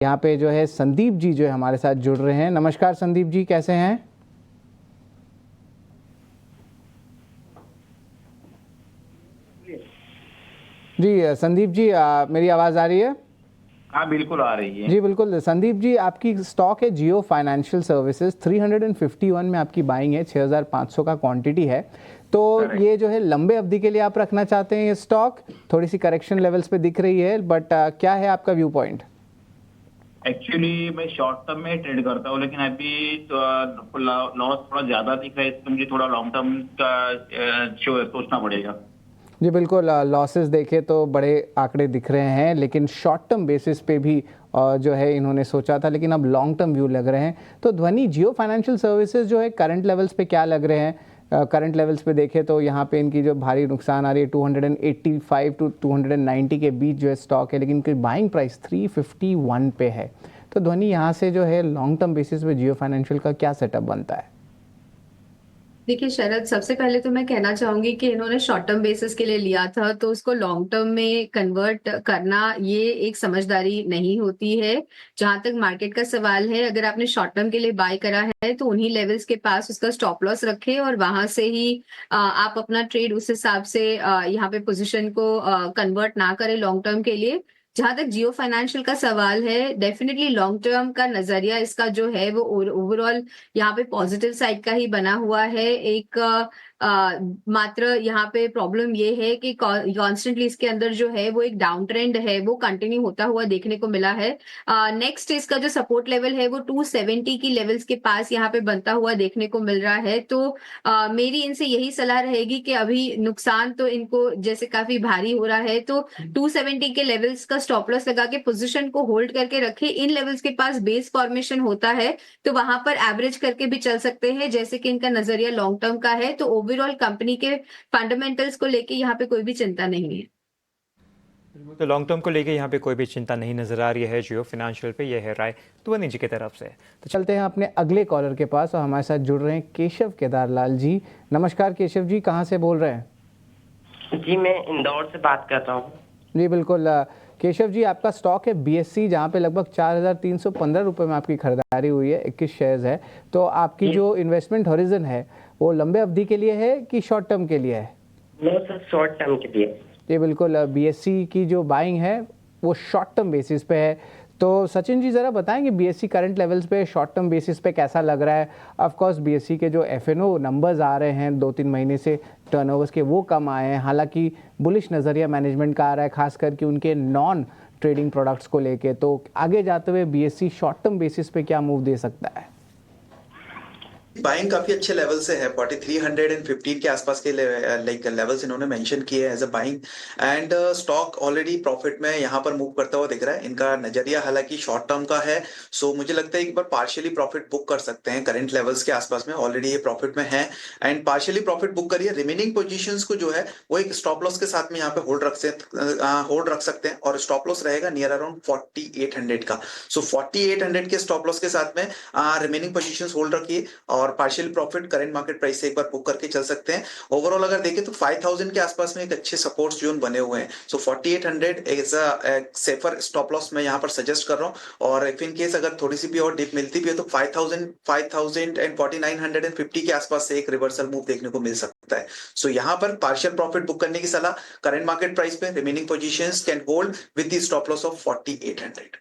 यहाँ पे जो है संदीप जी जो है हमारे साथ जुड़ रहे हैं। नमस्कार संदीप जी, कैसे हैं? जी संदीप जी, मेरी आवाज़ आ रही है? हाँ बिल्कुल आ रही है जी बिल्कुल। संदीप जी, आपकी स्टॉक है जियो फाइनेंशियल सर्विसेज, 351 में आपकी बाइंग है, 6500 का क्वांटिटी है। तो करेक्ट। ये जो है लंबे अवधि के लिए आप रखना चाहते हैं ये स्टॉक? थोड़ी सी करेक्शन लेवल्स पे दिख रही है, बट क्या है आपका व्यू पॉइंट? एक्चुअली मैं शॉर्ट टर्म में ट्रेड करता हूँ, लेकिन अभी तो लॉस थोड़ा ज्यादा दिख रहा है, इसलिए मुझे थोड़ा लॉन्ग टर्म का सोचना पड़ेगा। जी बिल्कुल, लॉसेस देखे तो बड़े आंकड़े दिख रहे हैं, लेकिन शॉर्ट टर्म बेसिस पे भी जो है इन्होंने सोचा था, लेकिन अब लॉन्ग टर्म व्यू लग रहे हैं। तो ध्वनि, जियो फाइनेंशियल सर्विसेज जो है करंट लेवल्स पे क्या लग रहे हैं? करंट लेवल्स पे देखें तो यहाँ पे इनकी जो भारी नुकसान आ रही है 285 टू 290 के बीच जो है स्टॉक है, लेकिन इनकी बाइंग प्राइस 351 पे है। तो ध्वनि, यहाँ से जो है लॉन्ग टर्म बेसिस पे जियो फाइनेंशियल का क्या सेटअप बनता है? देखिए शरद, सबसे पहले तो मैं कहना चाहूंगी कि इन्होंने शॉर्ट टर्म बेसिस के लिए लिया था तो उसको लॉन्ग टर्म में कन्वर्ट करना ये एक समझदारी नहीं होती है। जहां तक मार्केट का सवाल है, अगर आपने शॉर्ट टर्म के लिए बाय करा है तो उन्हीं लेवल्स के पास उसका स्टॉप लॉस रखे और वहां से ही आप अपना ट्रेड उस हिसाब से यहाँ पे पोजिशन को कन्वर्ट ना करें लॉन्ग टर्म के लिए। जहां तक जियो फाइनेंशियल का सवाल है, डेफिनेटली लॉन्ग टर्म का नजरिया इसका जो है वो ओवरऑल यहाँ पे पॉजिटिव साइड का ही बना हुआ है। एक मात्र यहाँ पे प्रॉब्लम ये है कि कॉन्स्टेंटली इसके अंदर जो है वो एक डाउन ट्रेंड है वो कंटिन्यू होता हुआ देखने को मिला है। नेक्स्ट इसका जो सपोर्ट लेवल है वो 270 की लेवल्स के पास यहाँ पे बनता हुआ देखने को मिल रहा है। तो मेरी इनसे यही सलाह रहेगी कि अभी नुकसान तो इनको जैसे काफी भारी हो रहा है, तो 270 के लेवल्स का स्टॉप लॉस लगा के पोजीशन को होल्ड करके रखे। इन लेवल्स के पास बेस फॉर्मेशन होता है तो वहां पर एवरेज करके भी चल सकते हैं, जैसे कि इनका नजरिया लॉन्ग टर्म का है। तो ओवरऑल कंपनी के फंडामेंटल्स को लेके यहाँ पे कोई भी चिंता नहीं है। तो लॉन्ग टर्म को लेके यहाँ पे कोई भी चिंता नहीं नजर आ रही है जियो फाइनेंशियल पे। ये है राय ध्वनि जी की तरफ से। तो चलते हैं अपने अगले कॉलर के पास और हमारे साथ जुड़ रहे हैं केशव केदारलाल जी। नमस्कार केशव जी, कहाँ से बोल रहे हैं? जी मैं इंदौर से बात कर रहा हूँ। जी बिल्कुल। केशव जी, आपका स्टॉक है बीएससी, जहाँ पे लगभग 4,315 रुपये में आपकी खरीदारी हुई है, 21 शेयर्स है। तो आपकी जो इन्वेस्टमेंट हॉरिजन है वो लंबे अवधि के लिए है कि शॉर्ट टर्म के लिए है? नो सर, शॉर्ट टर्म के लिए। जी बिल्कुल, बीएससी की जो बाइंग है वो शॉर्ट टर्म बेसिस पे है। तो सचिन जी ज़रा बताएंगे बीएससी करंट लेवल्स पे शॉर्ट टर्म बेसिस पे कैसा लग रहा है? ऑफ कोर्स बीएससी के जो एफएनओ नंबर्स आ रहे हैं 2-3 महीने से टर्नओवर्स के, वो कम आए हैं। हालांकि बुलिश नज़रिया मैनेजमेंट का आ रहा है, खास करके उनके नॉन ट्रेडिंग प्रोडक्ट्स को लेके। तो आगे जाते हुए बीएससी शॉर्ट टर्म बेसिस पे क्या मूव दे सकता है? बाइंग काफी अच्छे लेवल से है, 4315 के आसपास के लाइक लेवल्स इन्होंने मेंशन किए हैं as a buying. And stock already profit में यहाँ पर मूव करता हुआ दिख रहा है। इनका नजरिया हालांकि शॉर्ट टर्म का है, सो मुझे लगता है एक बार पार्शियली प्रॉफिट बुक कर सकते हैं करंट लेवल्स के आसपास में। ऑलरेडी ये प्रॉफिट में है एंड पार्शियली प्रॉफिट बुक करिए। रिमेनिंग पोजिशन को जो है वो एक स्टॉप लॉस के साथ में यहाँ पे होल्ड रख सकते हैं और स्टॉप लॉस रहेगा नियर अराउंड 4800 का। सो 4800 के स्टॉप लॉस के साथ में रिमेनिंग पोजिशन होल्ड रखिए और partial profit current market price से एक बार बुक करके चल सकते हैं। ओवरऑल अगर देखें तो 5000 के आसपास में एक अच्छे सपोर्ट जोन बने हुए हैं। So 4800 as a safer stop loss मैं यहाँ पर सजेस्ट कर रहा हूँ। और इफ इन केस अगर थोड़ी सी भी और डिप मिलती भी है तो 5000 एंड 4950 के आसपास से एक रिवर्सल मूव देखने को मिल सकता है। सो यहाँ पर पार्शियल प्रॉफिट बुक करने की सलाह, करंट मार्केट प्राइस पे remaining positions can hold with the stop loss of 4800।